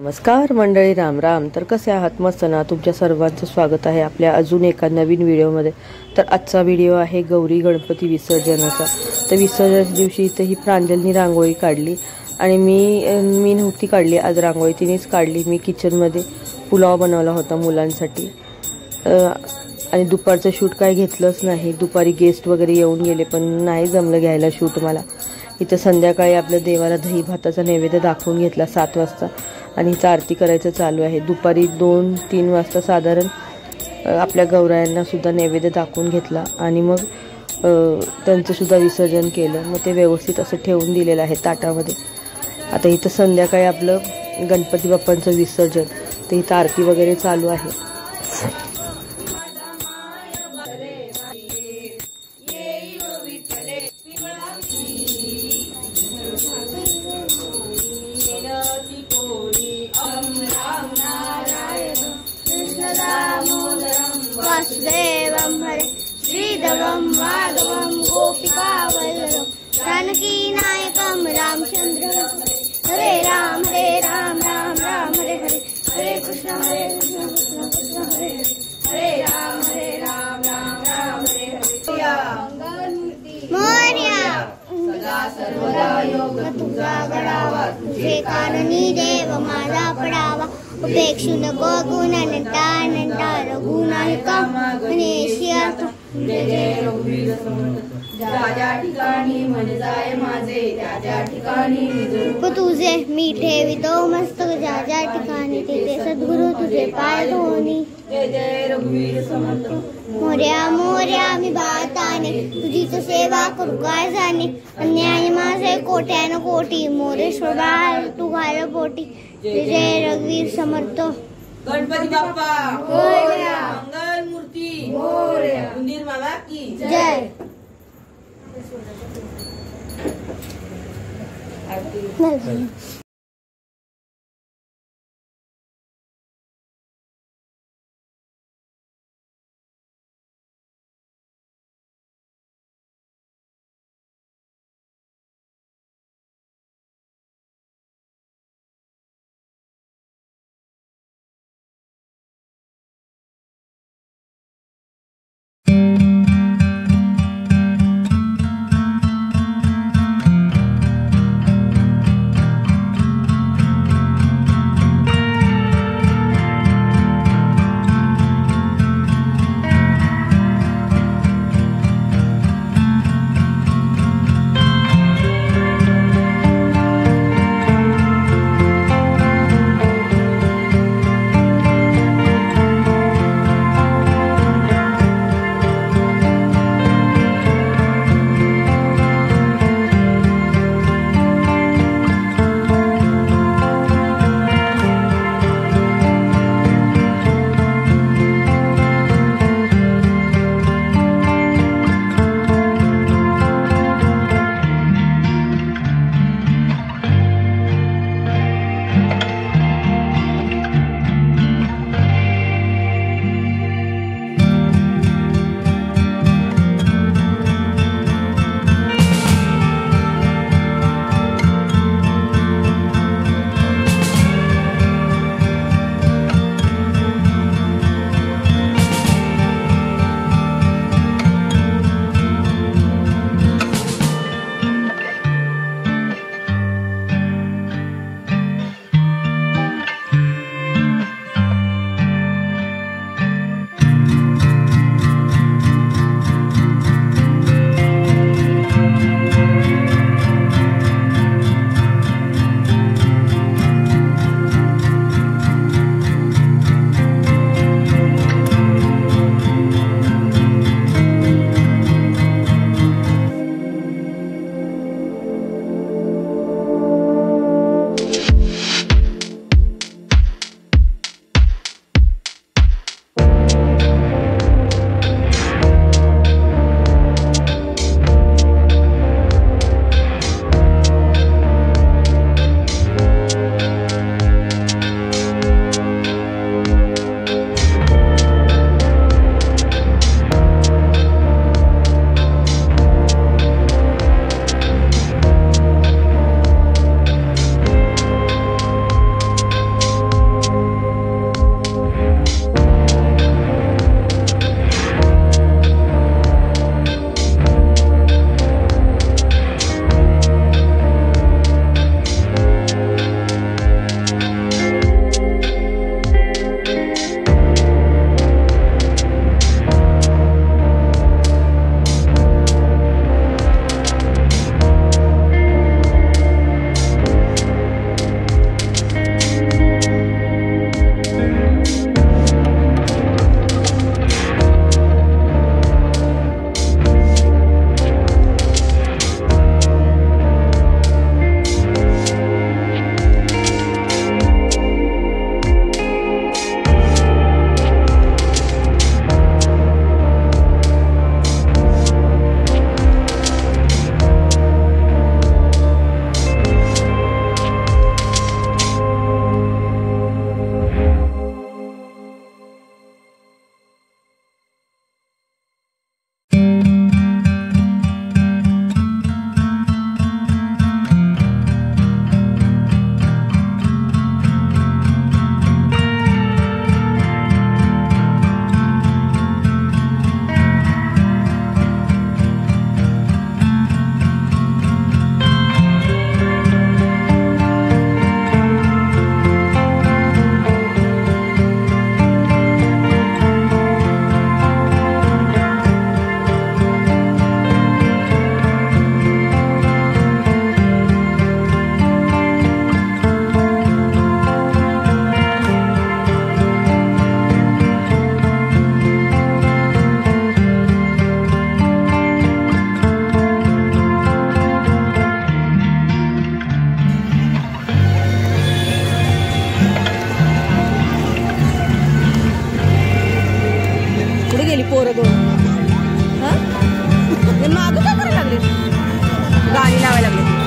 नमस्कार मंडळी, राम राम. तर कसे आहात? मस्त ना? तुमच्या सर्वांचं स्वागत आहे आपल्या अजून एका नवीन व्हिडिओमध्ये. तर आजचा व्हिडिओ आहे गौरी गणपती विसर्जनाचा. तर विसर्जन दिवशी इथे ही प्रांजलनी रांगोळी काढली आणि मी नव्हती काढली आज रांगोळी, तिनेच काढली. मी किचनमध्ये पुलाव बनवला होता मुलांसाठी आणि दुपारचं शूट काय घेतलंच नाही. दुपारी गेस्ट वगैरे येऊन गेले पण नाही जमलं घ्यायला शूट मला. इथं संध्याकाळी आपल्या देवाला दही भाताचा नैवेद्य दाखवून घेतला 7 वाजता आणि इथं आरती करायचं चालू आहे. दुपारी 2-3 वाजता साधारण आपल्या गौरायांना सुद्धा नैवेद्य दाखवून घेतला आणि मग त्यांचं सुद्धा विसर्जन केलं. मग ते व्यवस्थित असं ठेवून दिलेलं आहे ताटामध्ये. आता इथं संध्याकाळी आपलं गणपती बाप्पांचं विसर्जन, तर इथं आरती वगैरे चालू आहे. वासुदेवं हरे श्रीधरं माधवं गोपिकावल्लभं जानकी नायकं रामचन्द्रं हरे राम राम राम हरे हरे हरे कृष्ण कृष्ण कृष्ण हरे हरे राम राम हरे हरे. मोरया सदा सर्वदा योग तुझा घडावा, तुझे काननी देव माझा पडावा. उपेक्षु नको गुणनंता रघुनायका गणेशिया. जय जय रघुवीर समर्थ. ज्या ठिकाणी मन जाय माझे त्या ठिकाणी तुझे मी ठेवितो मस्तक. ज्या ठिकाणी तिथे सद्गुरु तुझे पाय धोनी. जय जय रघुवीर समर्थ. मोरया मोरया मी बाताने तुझीच सेवा करू काय जाणे. अन्याय माझे कोट्यान कोटी मोरेश्वर बाळ तू घाल पोटी. जय जय रघुवीर समर्थ. गणपती बाप्पा मोरया, मंगल मूर्ती मोरया, मंदिर मामा की जय. पोरं दोन हा मागं काय करायला लागले गाणी लावायला लागले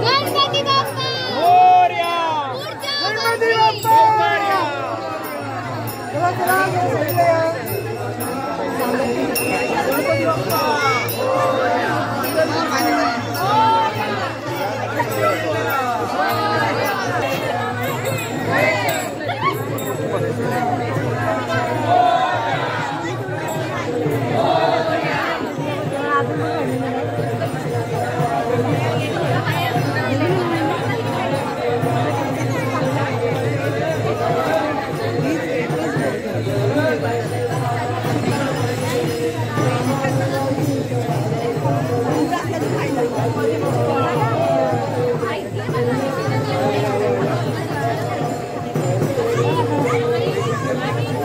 गणपती बाप्पा मोरया. गणपती बाप्पा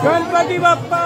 गणपती बाप्पा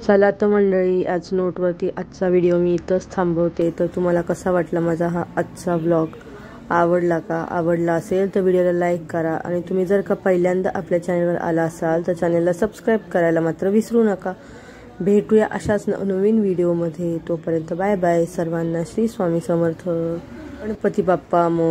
चला तर मंडळी, आज नोटवरती आजचा व्हिडिओ मी इथंच थांबवते. तर तुम्हाला कसा वाटला माझा हा आजचा व्लॉग? आवडला का? आवडला असेल तर व्हिडिओला लाईक करा आणि तुम्ही जर का पहिल्यांदा आपल्या चॅनलवर आला असाल तर चॅनलला सबस्क्राईब करायला मात्र विसरू नका. भेटूया अशाच नवीन व्हिडिओमध्ये. तोपर्यंत बाय बाय. सर्वांना श्री स्वामी समर्थ. गणपती बाप्पा मोरया.